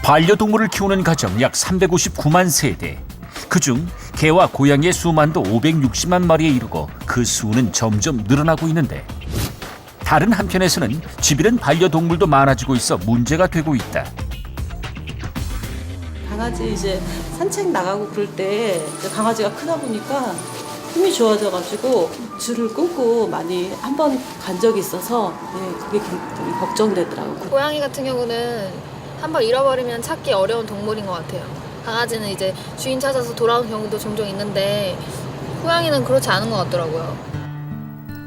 반려동물을 키우는 가정 약 359만 세대. 그중 개와 고양이의 수만도 560만 마리에 이르고 그 수는 점점 늘어나고 있는데 다른 한편에서는 집이른 반려동물도 많아지고 있어 문제가 되고 있다. 강아지 이제 산책 나가고 그럴 때 이제 강아지가 크다 보니까 힘이 좋아져가지고 줄을 끊고 많이 한 번 간 적이 있어서 그게 굉장히 걱정되더라고요. 고양이 같은 경우는 한번 잃어버리면 찾기 어려운 동물인 것 같아요. 강아지는 이제 주인 찾아서 돌아오는 경우도 종종 있는데 고양이는 그렇지 않은 것 같더라고요.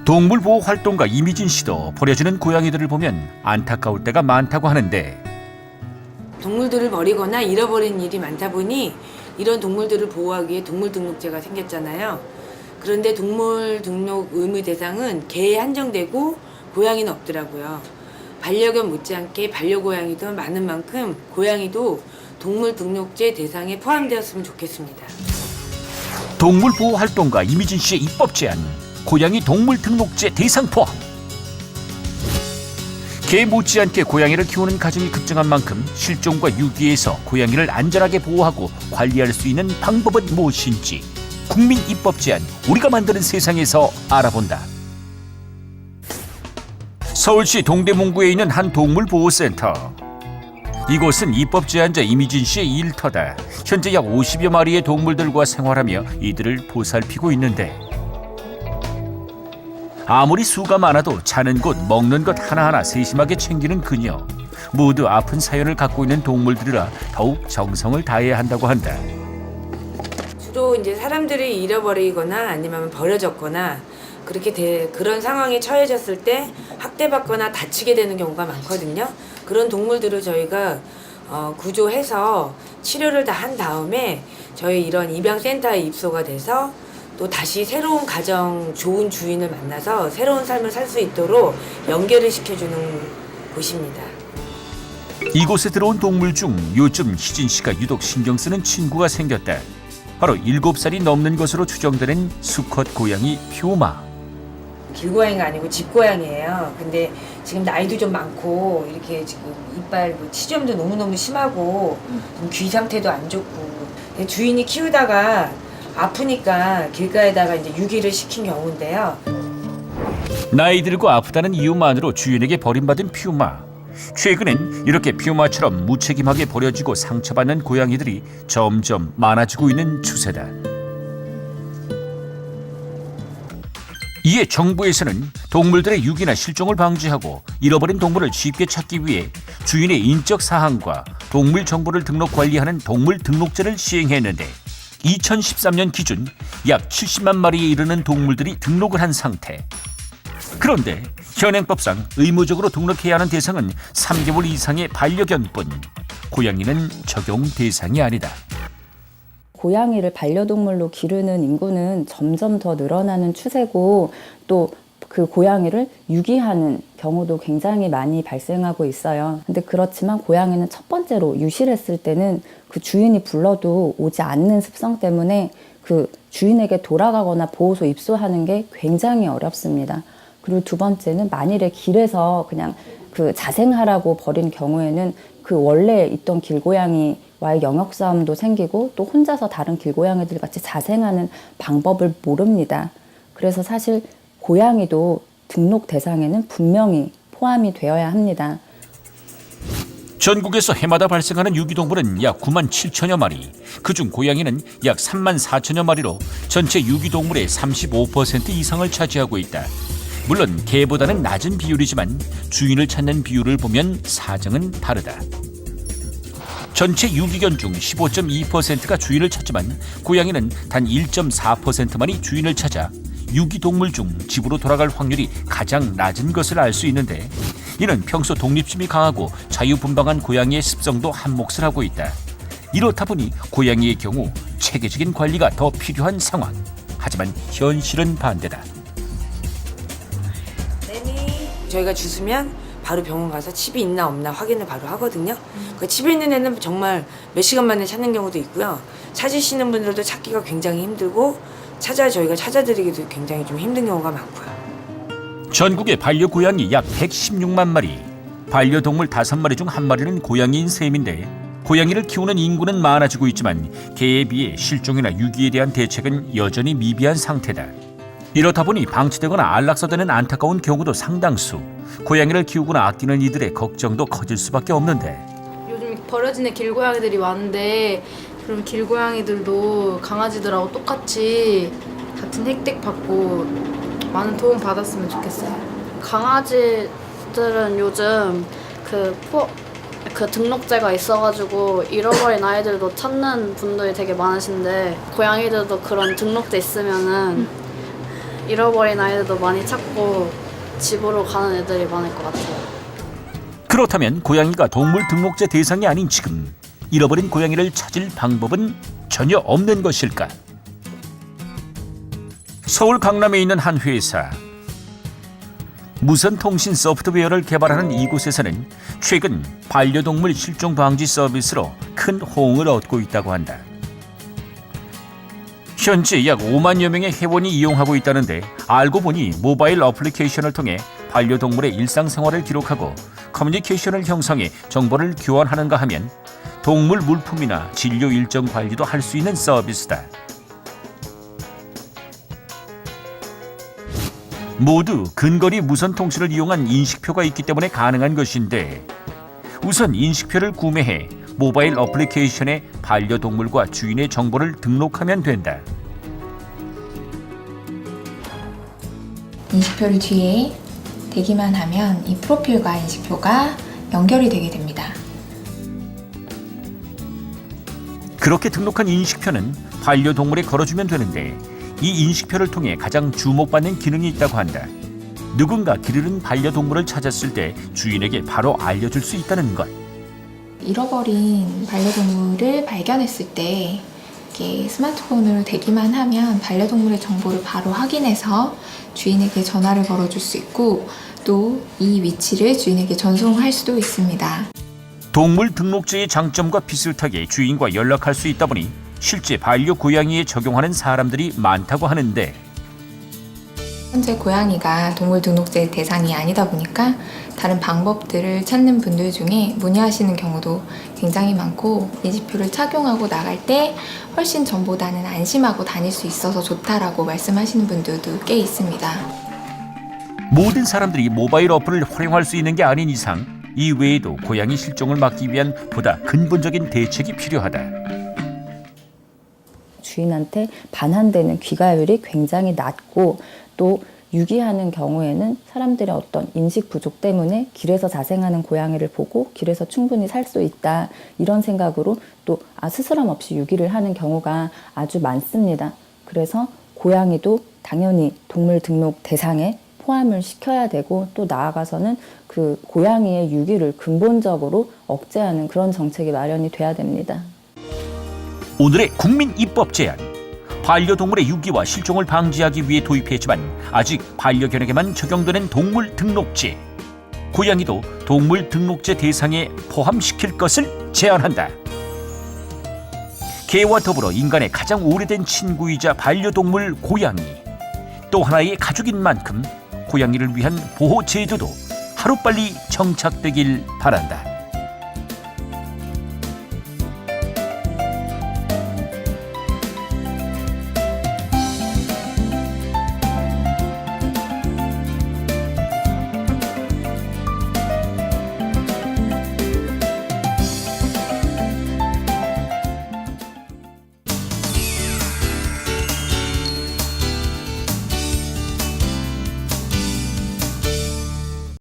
동물보호 활동가 이미진 씨도 버려지는 고양이들을 보면 안타까울 때가 많다고 하는데 동물들을 버리거나 잃어버린 일이 많다 보니 이런 동물들을 보호하기 위해 동물등록제가 생겼잖아요. 그런데 동물등록 의무 대상은 개에 한정되고 고양이는 없더라고요. 반려견 못지않게 반려고양이도 많은 만큼 고양이도 동물등록제 대상에 포함되었으면 좋겠습니다. 동물보호 활동가 이미진 씨의 입법 제안, 고양이 동물등록제 대상 포함. 개 못지않게 고양이를 키우는 가정이 급증한 만큼 실종과 유기에서 고양이를 안전하게 보호하고 관리할 수 있는 방법은 무엇인지 국민 입법 제안, 우리가 만드는 세상에서 알아본다. 서울시 동대문구에 있는 한 동물보호센터. 이곳은 입법 제안자 이미진 씨의 일터다. 현재 약 50여 마리의 동물들과 생활하며 이들을 보살피고 있는데 아무리 수가 많아도 자는 곳, 먹는 것 하나하나 세심하게 챙기는 그녀. 모두 아픈 사연을 갖고 있는 동물들이라 더욱 정성을 다해야 한다고 한다. 주로 이제 사람들이 잃어버리거나 아니면 버려졌거나 그런 상황에 처해졌을 때 학대받거나 다치게 되는 경우가 많거든요. 그런 동물들을 저희가 구조해서 치료를 다 한 다음에 저희 이런 입양센터에 입소가 돼서 또 다시 새로운 가정, 좋은 주인을 만나서 새로운 삶을 살 수 있도록 연계를 시켜주는 곳입니다. 이곳에 들어온 동물 중 요즘 희진 씨가 유독 신경 쓰는 친구가 생겼다. 바로 7살이 넘는 것으로 추정되는 수컷 고양이 퓨마. 길고양이가 아니고 집고양이에요. 근데 지금 나이도 좀 많고 이렇게 지금 이빨 치주염도 너무너무 심하고 좀 귀 상태도 안 좋고 주인이 키우다가 아프니까 길가에다가 이제 유기를 시킨 경우인데요. 나이 들고 아프다는 이유만으로 주인에게 버림받은 퓨마. 최근엔 이렇게 퓨마처럼 무책임하게 버려지고 상처받는 고양이들이 점점 많아지고 있는 추세다. 이에 정부에서는 동물들의 유기나 실종을 방지하고 잃어버린 동물을 쉽게 찾기 위해 주인의 인적 사항과 동물 정보를 등록 관리하는 동물등록제를 시행했는데 2013년 기준 약 70만 마리에 이르는 동물들이 등록을 한 상태. 그런데 현행법상 의무적으로 등록해야 하는 대상은 3개월 이상의 반려견뿐. 고양이는 적용 대상이 아니다. 고양이를 반려동물로 기르는 인구는 점점 더 늘어나는 추세고 또 그 고양이를 유기하는 경우도 굉장히 많이 발생하고 있어요. 근데 그렇지만 고양이는 첫 번째로 유실했을 때는 그 주인이 불러도 오지 않는 습성 때문에 그 주인에게 돌아가거나 보호소 입소하는 게 굉장히 어렵습니다. 그리고 두 번째는 만일에 길에서 그냥 그 자생하라고 버린 경우에는 그 원래 있던 길고양이와의 영역 싸움도 생기고 또 혼자서 다른 길고양이들 같이 자생하는 방법을 모릅니다. 그래서 사실 고양이도 등록 대상에는 분명히 포함이 되어야 합니다. 전국에서 해마다 발생하는 유기동물은 약 9만 7천여 마리, 그중 고양이는 약 3만 4천여 마리로 전체 유기동물의 35% 이상을 차지하고 있다. 물론 개보다는 낮은 비율이지만 주인을 찾는 비율을 보면 사정은 다르다. 전체 유기견 중 15.2%가 주인을 찾지만 고양이는 단 1.4%만이 주인을 찾아 유기동물 중 집으로 돌아갈 확률이 가장 낮은 것을 알 수 있는데 이는 평소 독립심이 강하고 자유분방한 고양이의 습성도 한몫을 하고 있다. 이렇다 보니 고양이의 경우 체계적인 관리가 더 필요한 상황. 하지만 현실은 반대다. 저희가 주스면 바로 병원 가서 칩이 있나 없나 확인을 바로 하거든요. 그 칩이 있는 애는 정말 몇 시간 만에 찾는 경우도 있고요. 찾으시는 분들도 찾기가 굉장히 힘들고 저희가 찾아드리기도 굉장히 좀 힘든 경우가 많고요. 전국의 반려고양이 약 116만 마리, 반려동물 5마리 중 1마리는 고양이인 셈인데 고양이를 키우는 인구는 많아지고 있지만 개에 비해 실종이나 유기에 대한 대책은 여전히 미비한 상태다. 이렇다 보니 방치되거나 안락사되는 안타까운 경우도 상당수. 고양이를 키우거나 아끼는 이들의 걱정도 커질 수밖에 없는데 요즘 버려지는 길고양이들이 많은데 그럼 길고양이들도 강아지들하고 똑같이 같은 혜택 받고 많은 도움 받았으면 좋겠어요. 강아지들은 요즘 그 등록제가 있어가지고 잃어버린 아이들도 찾는 분들이 되게 많으신데 고양이들도 그런 등록제 있으면은 잃어버린 아이들도 많이 찾고 집으로 가는 애들이 많을 것 같아요. 그렇다면 고양이가 동물 등록제 대상이 아닌 지금 잃어버린 고양이를 찾을 방법은 전혀 없는 것일까? 서울 강남에 있는 한 회사. 무선 통신 소프트웨어를 개발하는 이곳에서는 최근 반려동물 실종 방지 서비스로 큰 호응을 얻고 있다고 한다. 현재 약 5만여 명의 회원이 이용하고 있다는데 알고 보니 모바일 어플리케이션을 통해 반려동물의 일상생활을 기록하고 커뮤니케이션을 형성해 정보를 교환하는가 하면 동물 물품이나 진료 일정 관리도 할 수 있는 서비스다. 모두 근거리 무선 통신을 이용한 인식표가 있기 때문에 가능한 것인데 우선 인식표를 구매해 모바일 어플리케이션에 반려동물과 주인의 정보를 등록하면 된다. 인식표를 뒤에 대기만 하면 이 프로필과 인식표가 연결이 되게 됩니다. 그렇게 등록한 인식표는 반려동물에 걸어주면 되는데 이 인식표를 통해 가장 주목받는 기능이 있다고 한다. 누군가 길 잃은 반려동물을 찾았을 때 주인에게 바로 알려줄 수 있다는 것. 잃어버린 반려동물을 발견했을 때 이렇게 스마트폰으로 대기만 하면 반려동물의 정보를 바로 확인해서 주인에게 전화를 걸어줄 수 있고 또 이 위치를 주인에게 전송할 수도 있습니다. 동물 등록제의 장점과 비슷하게 주인과 연락할 수 있다 보니 실제 반려 고양이에 적용하는 사람들이 많다고 하는데 현재 고양이가 동물 등록제 대상이 아니다 보니까 다른 방법들을 찾는 분들 중에 문의하시는 경우도 굉장히 많고 인식표를 착용하고 나갈 때 훨씬 전보다는 안심하고 다닐 수 있어서 좋다라고 말씀하시는 분들도 꽤 있습니다. 모든 사람들이 모바일 어플을 활용할 수 있는 게 아닌 이상 이 외에도 고양이 실종을 막기 위한 보다 근본적인 대책이 필요하다. 주인한테 반환되는 귀가율이 굉장히 낮고 또 유기하는 경우에는 사람들의 어떤 인식 부족 때문에 길에서 자생하는 고양이를 보고 길에서 충분히 살 수 있다 이런 생각으로 또 스스럼 없이 유기를 하는 경우가 아주 많습니다. 그래서 고양이도 당연히 동물 등록 대상에 포함을 시켜야 되고 또 나아가서는 그 고양이의 유기를 근본적으로 억제하는 그런 정책이 마련이 돼야 됩니다. 오늘의 국민 입법 제안. 반려동물의 유기와 실종을 방지하기 위해 도입했지만 아직 반려견에게만 적용되는 동물 등록제. 고양이도 동물 등록제 대상에 포함시킬 것을 제안한다. 개와 더불어 인간의 가장 오래된 친구이자 반려동물 고양이. 또 하나의 가족인 만큼 고양이를 위한 보호 제도도 하루빨리 정착되길 바란다.